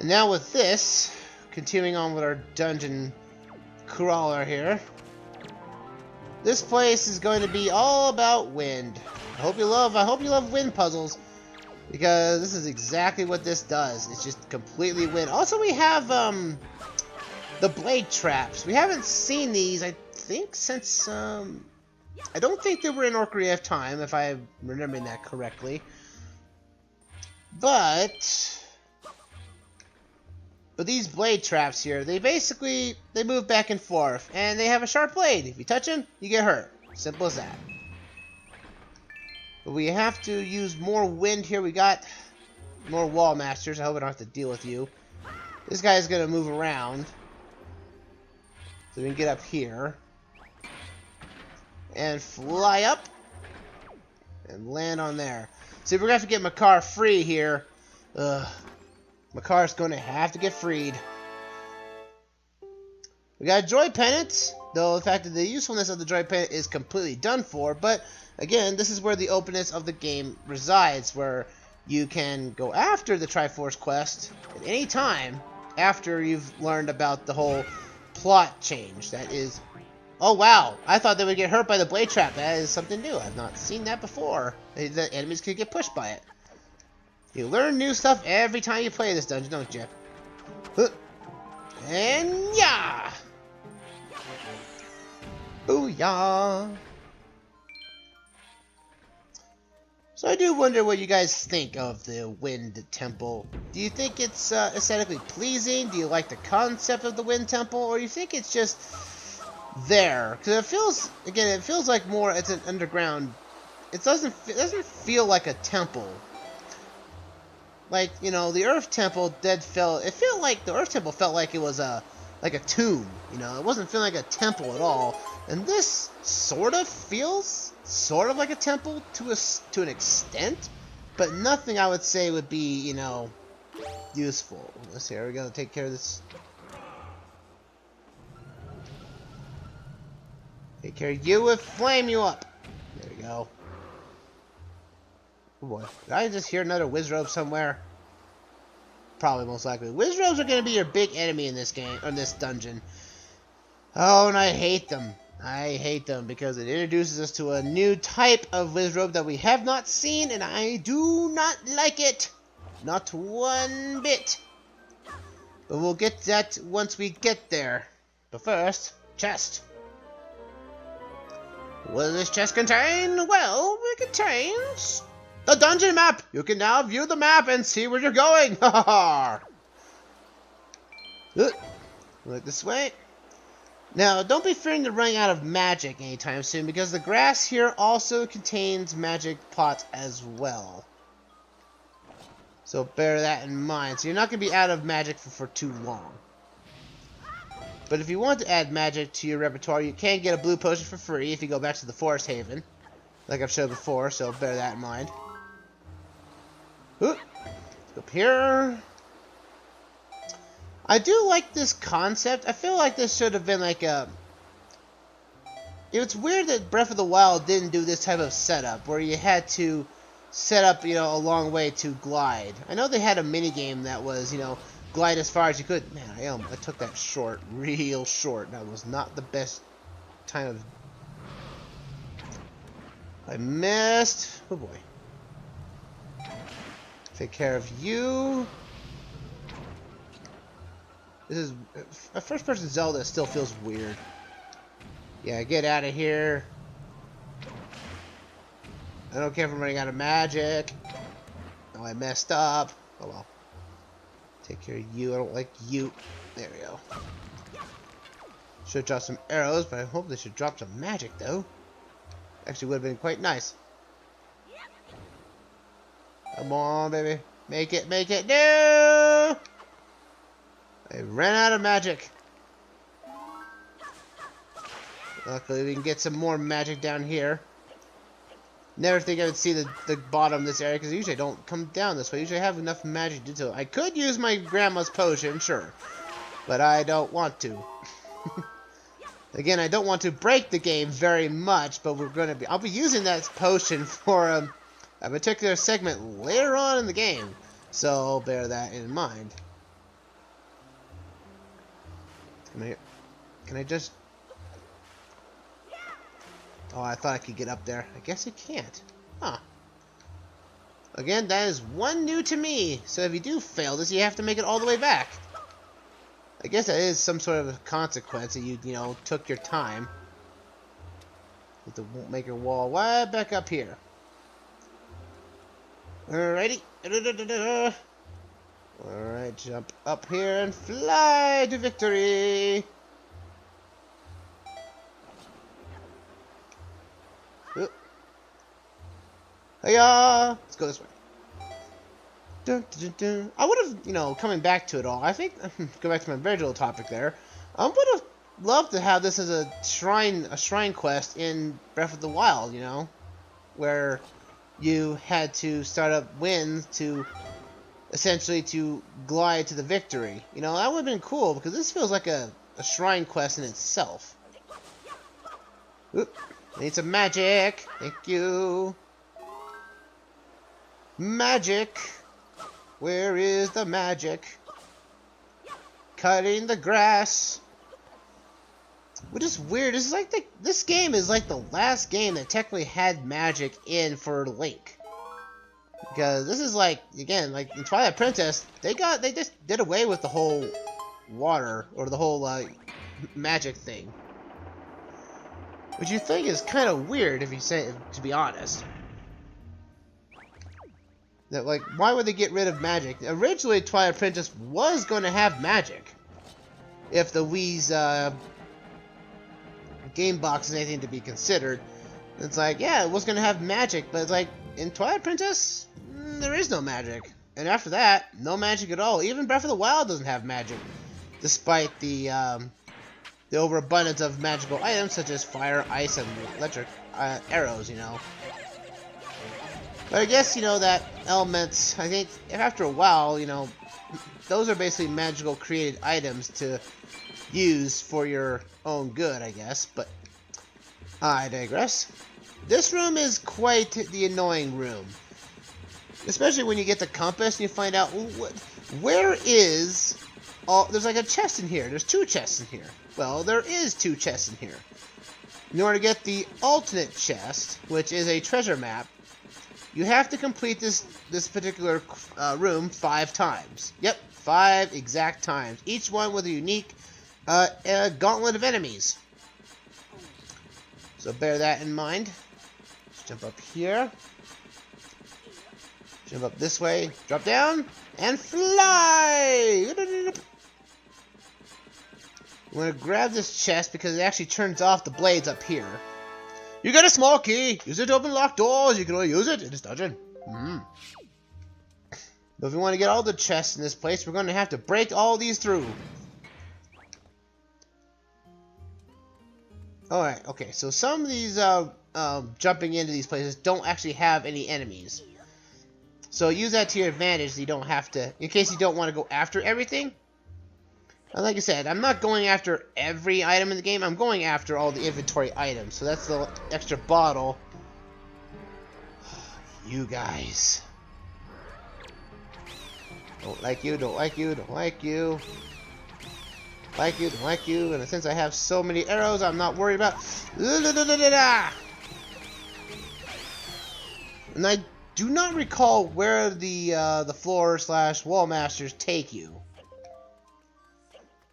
now with this, continuing on with our dungeon crawler here, this place is going to be all about wind. I hope you love wind puzzles, because this is exactly what this does. It's just completely wind. Also, we have the blade traps. We haven't seen these, I think, since I don't think they were in Ocarina of Time, if I'm remembering that correctly. But these blade traps here, they move back and forth, and they have a sharp blade. If you touch them, you get hurt. Simple as that. But we have to use more wind here. We got more wall masters. I hope I don't have to deal with you. This guy's gonna move around, so we can get up here and fly up and land on there. See, we're gonna have to get Makar free here. Makar's going to have to get freed. We got a joy pennant, though the fact that the usefulness of the joy pennant is completely done for. But again, this is where the openness of the game resides, where you can go after the Triforce quest at any time after you've learned about the whole plot change. That is... Oh wow, I thought they would get hurt by the blade trap. That is something new. I've not seen that before. The enemies could get pushed by it. You learn new stuff every time you play this dungeon, don't you? And yeah! Booyah! So I do wonder what you guys think of the Wind Temple. Do you think it's aesthetically pleasing? Do you like the concept of the Wind Temple? Or do you think it's just there? Because it feels like more it's an underground... It doesn't feel like a temple. Like, you know, the Earth Temple it felt like the Earth Temple felt like it was like a tomb, you know. It wasn't feeling like a temple at all. And this sort of feels sort of like a temple to an extent, but nothing I would say would be, you know, useful. Let's see, are we gonna take care of this? Take care of you with flame you up. There we go. Oh boy, did I just hear another Wizrobe somewhere? Probably, most likely. Wizrobes are going to be your big enemy in this game, or this dungeon. Oh, and I hate them. I hate them because it introduces us to a new type of Wizrobe that we have not seen, and I do not like it. Not one bit. But we'll get that once we get there. But first, chest. What does this chest contain? Well, it contains... the dungeon map! You can now view the map and see where you're going! Ha ha ha! Look this way. Now, don't be fearing to running out of magic anytime soon, because the grass here also contains magic pots as well. So bear that in mind. So you're not going to be out of magic for too long. But if you want to add magic to your repertoire, you can get a blue potion for free if you go back to the Forest Haven, like I've showed before, so bear that in mind. Let's go up here. I do like this concept. I feel like this should have been like a... It's weird that Breath of the Wild didn't do this type of setup, where you had to set up, you know, a long way to glide. I know they had a minigame that was, you know, glide as far as you could. Man, I took that short, real short. That was not the best time of... I missed. Oh boy. Take care of you. This is a first-person Zelda. Still feels weird. Yeah, get out of here. I don't care if I'm running out of magic. Oh, I messed up. Oh well. Take care of you. I don't like you. There we go. Should drop some arrows, but I hope they should drop some magic though. Actually, would have been quite nice. Come on, baby. Make it, make it. No! I ran out of magic. Luckily, we can get some more magic down here. Never think I would see the bottom of this area, because usually I don't come down this way. Usually I have enough magic to do it. I could use my grandma's potion, sure. But I don't want to. Again, I don't want to break the game very much, but I'll be using that potion for a particular segment later on in the game. So bear that in mind. Can I just... Oh, I thought I could get up there. I guess I can't. Huh. Again, that is one new to me. So if you do fail this, you have to make it all the way back. I guess that is some sort of a consequence that you know, took your time. With the make your wall right back up here. Alrighty. Alright, jump up here and fly to victory. Hiya! Let's go this way. Dun, dun, dun. I would have, you know, coming back to it all, I think, go back to my original topic there, I would have loved to have this as a shrine quest in Breath of the Wild, you know, where you had to start up winds to, essentially, to glide to the victory. You know, that would have been cool, because this feels like a shrine quest in itself. Oop, I need some magic. Thank you. Magic. Where is the magic? Cutting the grass. Which is weird. This is like this game is like the last game that technically had magic in for Link. Because this is like, again, like in Twilight Princess, they just did away with the whole water or the whole magic thing. Which you think is kind of weird if you say, to be honest. That, like, why would they get rid of magic? Originally, Twilight Princess was going to have magic. If the Wii's game box is anything to be considered. It's like, yeah, it was going to have magic, but it's like, in Twilight Princess, there is no magic. And after that, no magic at all. Even Breath of the Wild doesn't have magic. Despite the overabundance of magical items such as fire, ice, and electric arrows, you know. But I guess, you know, that elements, I think, after a while, you know, those are basically magical created items to use for your own good, I guess. But I digress. This room is quite the annoying room. Especially when you get the compass and you find out, where is... there's like a chest in here. There's two chests in here. Well, there is two chests in here. In order to get the alternate chest, which is a treasure map, you have to complete this particular room 5 times. Yep, 5 exact times. Each one with a unique gauntlet of enemies. So bear that in mind. Let's jump up here. Jump up this way. Drop down. And fly! I'm going to grab this chest because it actually turns off the blades up here. You get a small key. Use it to open locked doors. You can only use it in this dungeon. But if we want to get all the chests in this place, we're going to have to break all these through. Alright, okay. So some of these jumping into these places don't actually have any enemies. So use that to your advantage so you don't have to, in case you don't want to go after everything. And like I said, I'm not going after every item in the game. I'm going after all the inventory items. So that's the extra bottle. You guys. Don't like you, don't like you, don't like you. Like you, don't like you. And since I have so many arrows, I'm not worried about... And I do not recall where the floor/wall masters take you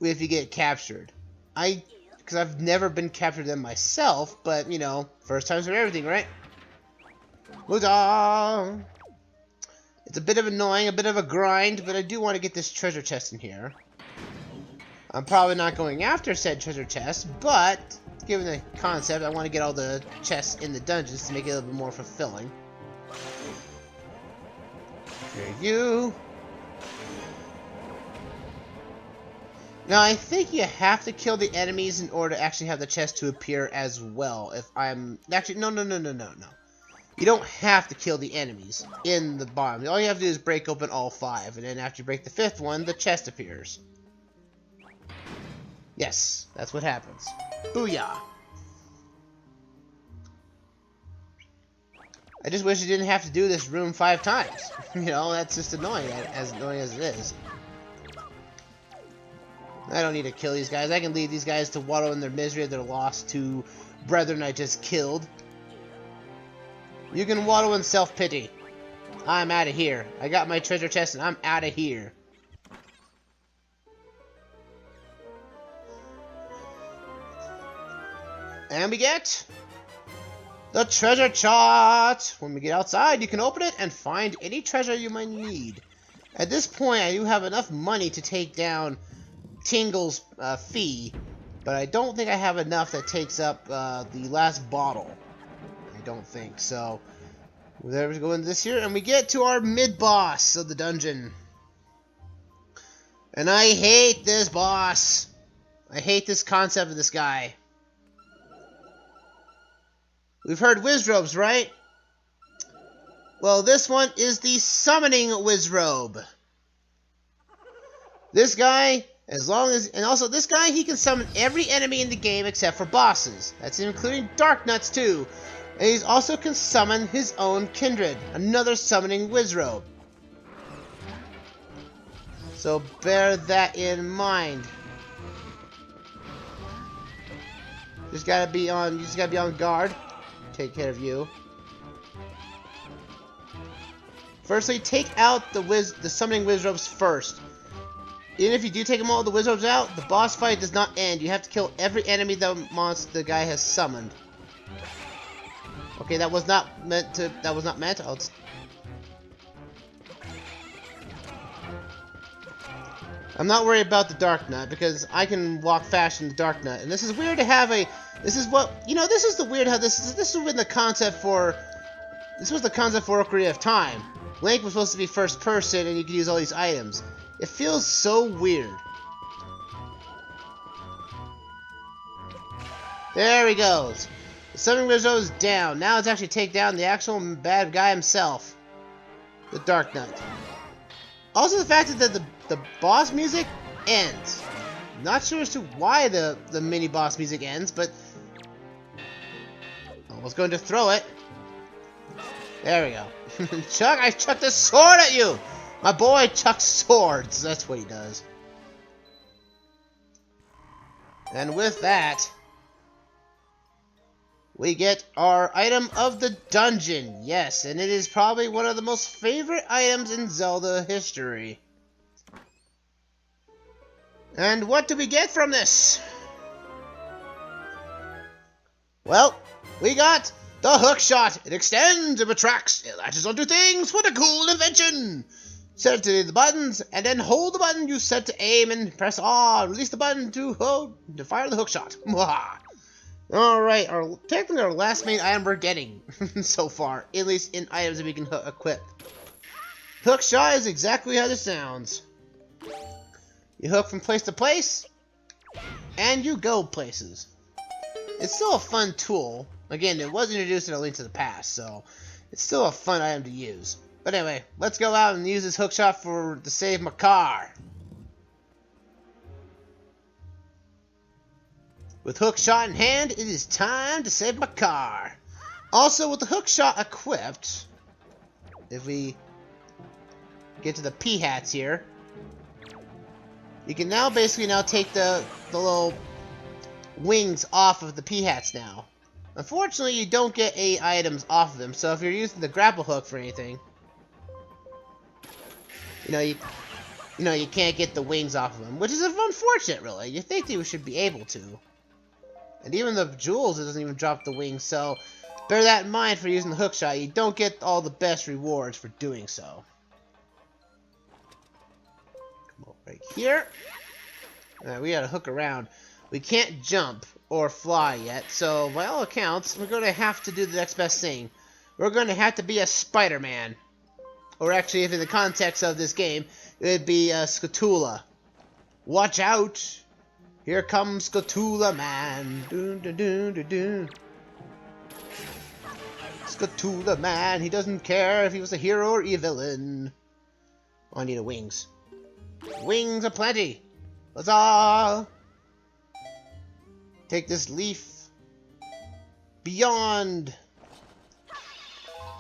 if you get captured. Because I've never been captured them myself, but, you know, first times for everything, right? Huzzah! It's a bit of annoying, a bit of a grind, but I do want to get this treasure chest in here. I'm probably not going after said treasure chest, but given the concept, I want to get all the chests in the dungeons to make it a little bit more fulfilling. Here you. Now, I think you have to kill the enemies in order to actually have the chest to appear as well. If I'm... Actually, no. You don't have to kill the enemies in the bottom. All you have to do is break open all 5. And then after you break the 5th one, the chest appears. Yes, that's what happens. Booyah! I just wish you didn't have to do this room 5 times. You know, that's just annoying as it is. I don't need to kill these guys. I can leave these guys to wallow in their misery of their lost two brethren I just killed. You can wallow in self-pity. I'm out of here. I got my treasure chest and I'm out of here. And we get the treasure chart. When we get outside, you can open it and find any treasure you might need. At this point, I do have enough money to take down Tingle's fee, but I don't think I have enough that takes up the last bottle. I don't think so. There we go into this here, and we get to our mid-boss of the dungeon. And I hate this boss. I hate this concept of this guy. We've heard Wizrobes, right? Well, this one is the Summoning Wizrobe. This guy, and also this guy, he can summon every enemy in the game except for bosses. That's including Dark Nuts too. And he also can summon his own kindred, another Summoning Wizrobe. So bear that in mind. You just gotta be on guard. Take care of you. Firstly, take out the Summoning Wizrobes first. Even if you do take them all the Wizrobes out, the boss fight does not end. You have to kill every enemy the guy has summoned. Okay, that was not meant to. I'm not worried about the Dark Nut because I can walk fast in the Dark Nut, and this is weird to have a. This is what This is the weird how this has been the concept for. This was the concept for Ocarina of Time. Link was supposed to be first person, and you could use all these items. It feels so weird. There he goes. The Summoning Wizard is down. Now let's actually take down the actual bad guy himself. The Dark Knight. Also the fact that the boss music ends. Not sure as to why the mini boss music ends, but I was going to throw it. There we go. Chuck, I chucked a sword at you! My boy chucks swords. That's what he does. And with that, we get our item of the dungeon. Yes, and it is probably one of the most favorite items in Zelda history. And what do we get from this? Well, we got the hookshot. It extends, it retracts, it latches onto things. What a cool invention! Set to the buttons, and then hold the button you set to aim and press R. Release the button to fire the hookshot. Alright, technically our last main item we're getting so far, at least in items that we can equip. Hookshot is exactly how this sounds. You hook from place to place, and you go places. It's still a fun tool. Again, it was introduced in A Link to the Past, so it's still a fun item to use. But anyway, let's go out and use this hookshot to save Makar. With hookshot in hand, it is time to save Makar. Also, with the hookshot equipped, if we get to the P-hats here, you can now basically take the little wings off of the P-hats now. Unfortunately, you don't get A items off of them, so if you're using the grapple hook for anything, you can't get the wings off of them, which is unfortunate, really. You think they should be able to. And even the jewels, it doesn't even drop the wings, so bear that in mind for using the hookshot. You don't get all the best rewards for doing so. Come over right here. Alright, we gotta hook around. We can't jump or fly yet, so by all accounts, we're gonna have to do the next best thing. We're gonna have to be a Spider-Man. Or actually, if in the context of this game, it would be Scatula. Watch out! Here comes Scatula Man. Dun, dun, dun, dun, dun. Scatula Man. He doesn't care if he was a hero or a villain. Oh, I need a wings. Wings aplenty. Huzzah! Take this leaf. Beyond.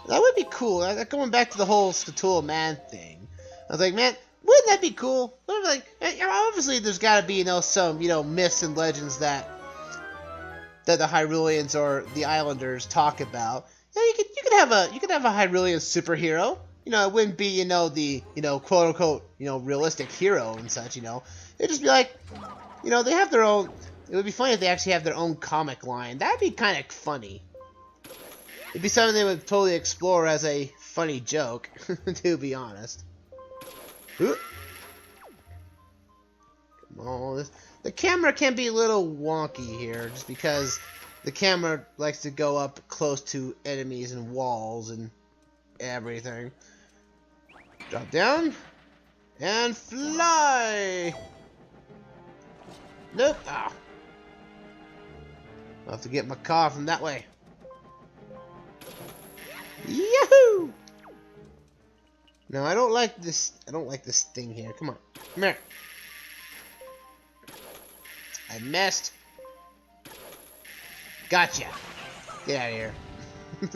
That would be cool. Going back to the whole Scatula Man thing. I was like, man, Wouldn't that be cool? Like, obviously, there's got to be some myths and legends that the Hyruleans or the Islanders talk about. You could have a Hyrulean superhero. It wouldn't be the quote unquote realistic hero and such. It'd just be like they have their own. It would be funny if they actually have their own comic line. That'd be kind of funny. It'd be something they would totally explore as a funny joke, to be honest. Come on, the camera can be a little wonky here, just because the camera likes to go up close to enemies and walls and everything. Drop down and fly. Nope. Ah. I'll have to get Makar from that way. Yahoo! No, I don't like this. I don't like this thing here. Come on. Come here. I missed. Gotcha. Get out of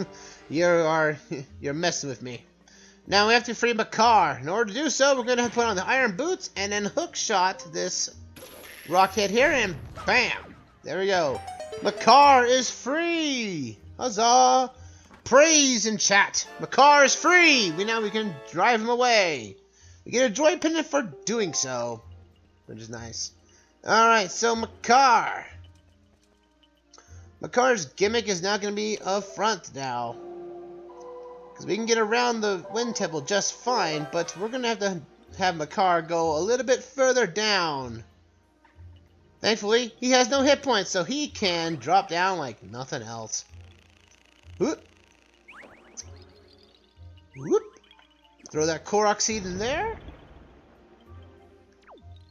here. You're messing with me. Now we have to free Makar. In order to do so, we're going to have to put on the iron boots and then hook shot this rockhead here, and bam! There we go. Makar is free! Huzzah! Praise in chat! Makar is free! Now we can drive him away. We get a joy pendant for doing so, which is nice. Alright, so Makar. Makar's gimmick is now going to be up front now. Because we can get around the Wind Temple just fine, but we're going to have Makar go a little bit further down. Thankfully, he has no hit points, so he can drop down like nothing else. Whoop. Whoop. Throw that Korok seed in there.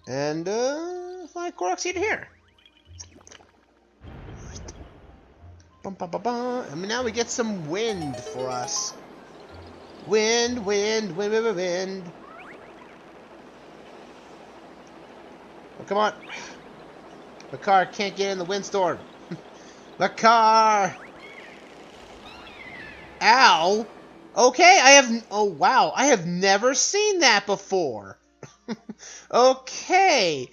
And, fly Korok seed here. Bum, bum, bum, bum. And now we get some wind for us. Wind, wind, wind, wind, wind. Oh, come on. Makar can't get in the windstorm. Makar! Ow! Okay, oh wow, I have never seen that before. Okay.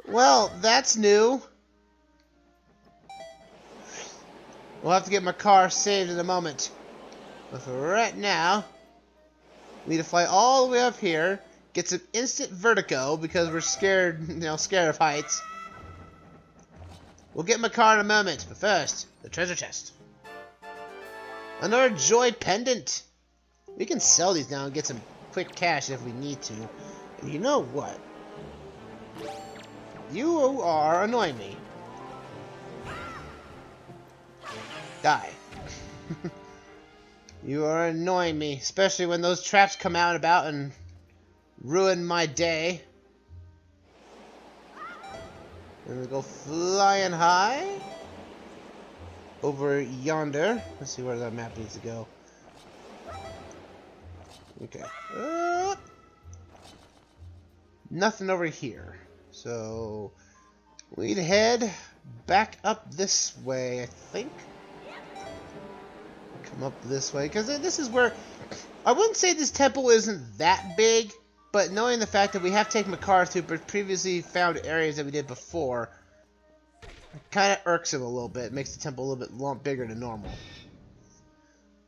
Well, that's new. We'll have to get Makar saved in a moment. But for right now, we need to fly all the way up here, get some instant vertigo because we're scared, scared of heights. We'll get Makar in a moment, but first, the treasure chest. Another joy pendant. We can sell these now and get some quick cash if we need to. And you know what? You are annoying me. Die. You are annoying me, especially when those traps come out about and ruin my day. And we go flying high over yonder. Let's see where that map needs to go. Okay. Nothing over here. So we'd head back up this way, I think. Come up this way, because this is where I wouldn't say this temple isn't that big, but knowing the fact that we have taken Makar through previously found areas that we did before, it kind of irks him a little bit. It makes the temple a little bit bigger than normal.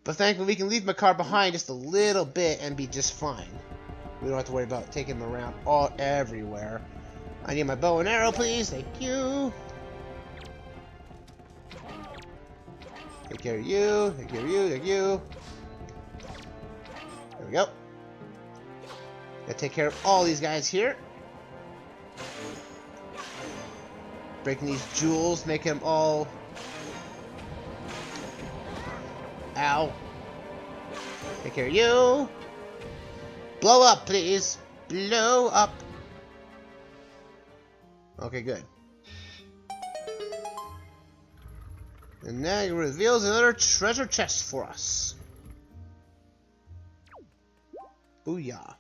But thankfully, we can leave Makar behind just a little bit and be just fine. We don't have to worry about taking him around everywhere. I need my bow and arrow, please. Thank you. Take care of you. Take care of you. Thank you. There we go. Gotta take care of all these guys here. Breaking these jewels, making them all... Ow. Take care of you. Blow up, please. Blow up. Okay, good. And now it reveals another treasure chest for us. Booyah.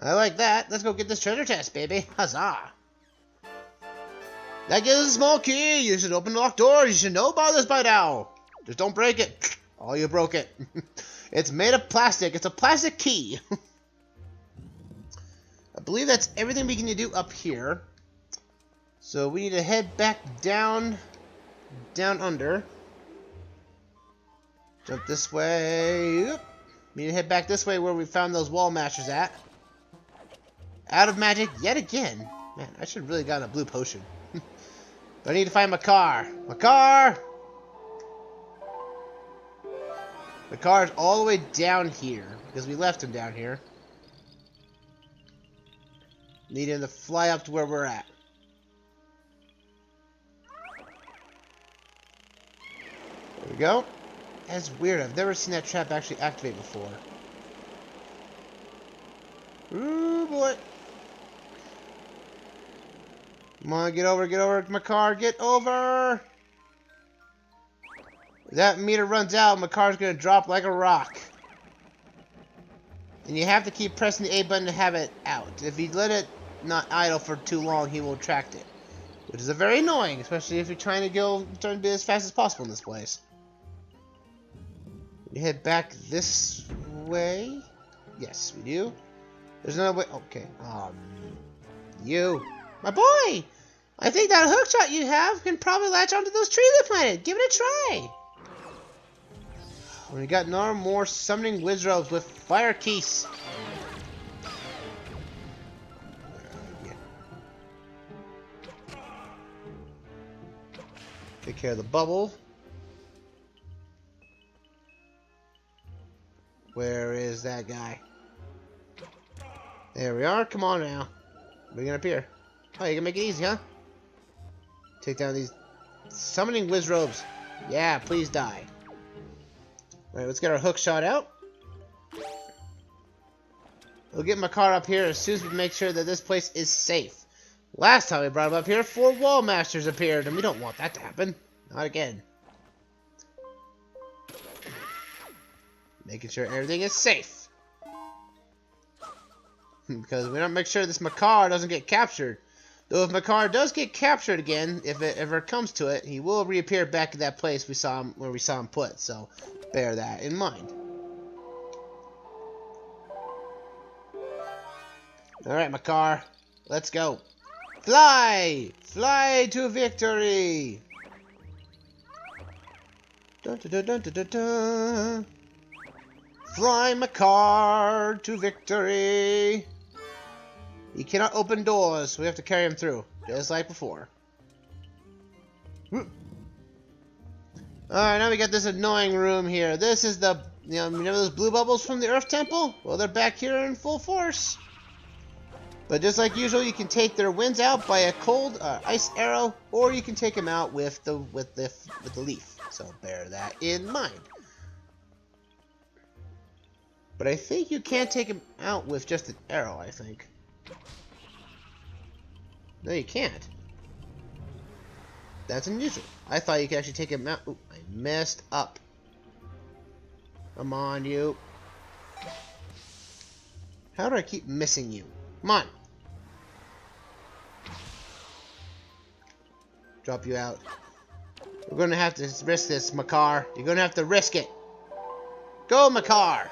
I like that. Let's go get this treasure chest, baby. Huzzah. That gives us a small key. You should open the locked door. You should know about this by now. Just don't break it. Oh, you broke it. It's made of plastic. It's a plastic key. believe that's everything we can do up here. So we need to head back down under. Jump this way. Oop. We need to head back this way where we found those wall mashers at. Out of magic yet again. Man, I should have really gotten a blue potion. But I need to find Makar. Makar! Makar's all the way down here, because we left him down here. Need him to fly up to where we're at. There we go. That's weird. I've never seen that trap actually activate before. Ooh, boy. Come on, get over, Makar, get over! If that meter runs out, Makar's gonna drop like a rock. And you have to keep pressing the A button to have it out. If you let it not idle for too long, he will attract it. Which is very annoying, especially if you're trying to be as fast as possible in this place. We head back this way. Yes, we do. There's another way. Okay. You. My boy! I think that hookshot you have can probably latch onto those trees I planted. Give it a try. We got no more summoning wizards with fire keys. Take care of the bubble. Where is that guy? There we are. Come on now. Bring it up here. Oh, you can make it easy, huh? Take down these summoning wizrobes. Yeah, please die. Alright, let's get our hook shot out. We'll get Makar up here as soon as we make sure that this place is safe. Last time we brought him up here, 4 wall masters appeared, and we don't want that to happen. Not again. Making sure everything is safe. Because we don't make sure this Makar doesn't get captured. Though if Makar does get captured again, if it ever comes to it, he will reappear back at that place we saw him where we saw him put. So bear that in mind. Alright, Makar. Let's go. Fly! Fly to victory! Dun, dun, dun, dun, dun, dun. Fly Makar to victory! He cannot open doors, so we have to carry him through, just like before. Alright, now we got this annoying room here. This is the, remember those blue bubbles from the Earth Temple? Well, they're back here in full force. But just like usual, you can take their winds out by a cold ice arrow, or you can take them out with the leaf. So bear that in mind. But I think you can't take him out with just an arrow, I think. No, you can't. That's unusual. I thought you could actually take him out. Ooh, I messed up. Come on, you. How do I keep missing you? Come on. Drop you out. We're going to have to risk this, Makar. You're going to have to risk it. Go, Makar.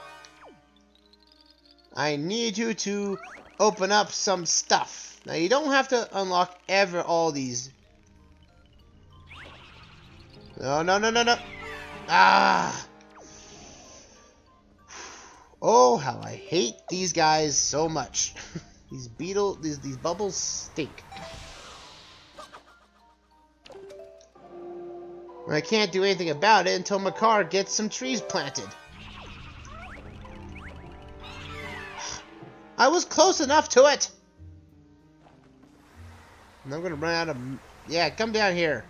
I need you to open up some stuff. Now, you don't have to unlock all these. No, no, no, no, no. Ah. Oh, how I hate these guys so much. These bubbles stink. And I can't do anything about it until Makar gets some trees planted. I was close enough to it. And I'm gonna run out of. Yeah, come down here.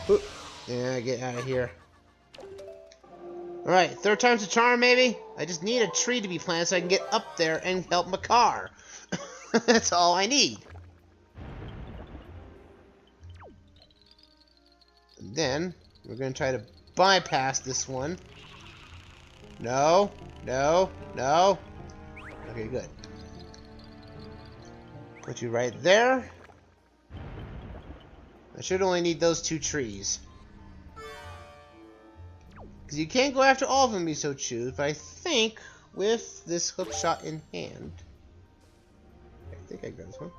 Ooh. Yeah, get out of here. Alright, third time's a charm, maybe? I just need a tree to be planted so I can get up there and help Makar. That's all I need. And then, we're going to try to bypass this one. No, no, no. Okay, good. Put you right there. I should only need those 2 trees. Because Because you can't go after all of them if you so choose, but I think with this hook shot in hand, I think I got this one.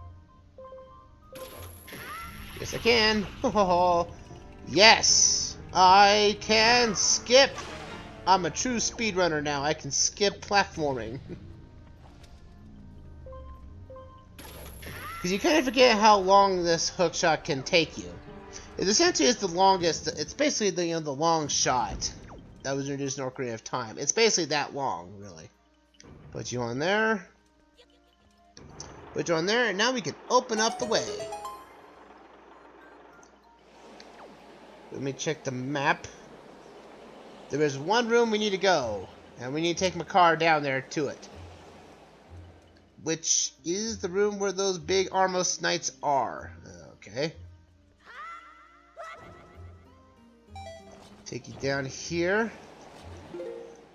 Yes, I can. Oh, yes, I can skip. I'm a true speedrunner now. I can skip platforming. Because you kind of forget how long this hook shot can take you. It essentially is the longest. It's basically the the long shot that was introduced in Ocarina of Time. It's basically that long, really. Put you on there. Put you on there, and now we can open up the way. Let me check the map. There is one room we need to go, and we need to take Makar down there to it. Which is the room where those big Armos Knights are. Okay. Take you down here.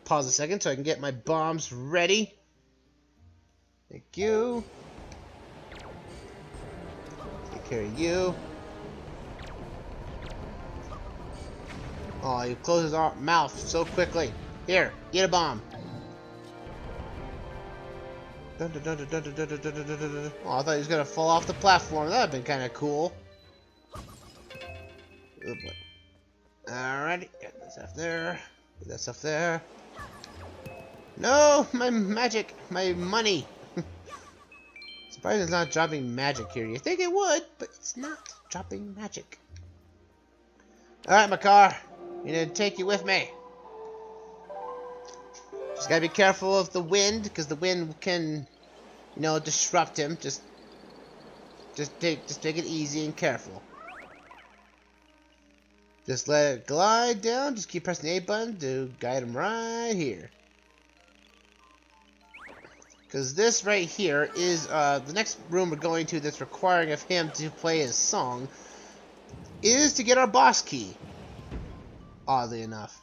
Pause a second so I can get my bombs ready. Thank you. Take care of you. Oh, you closed his mouth so quickly. Here, get a bomb. Oh, I thought he was gonna fall off the platform. That'd been kind of cool. Oh, alrighty, got that stuff there. Get that stuff there. No, my magic, my money. Surprised it's not dropping magic here. You think it would, but it's not dropping magic. Alright, Makar. I need to take you with me. Just gotta be careful of the wind, because the wind can, you know, disrupt him. Just take it easy and careful. Just let it glide down. Just keep pressing the A button to guide him right here. Because this right here is the next room we're going to that's requiring of him to play his song is to get our boss key. Oddly enough.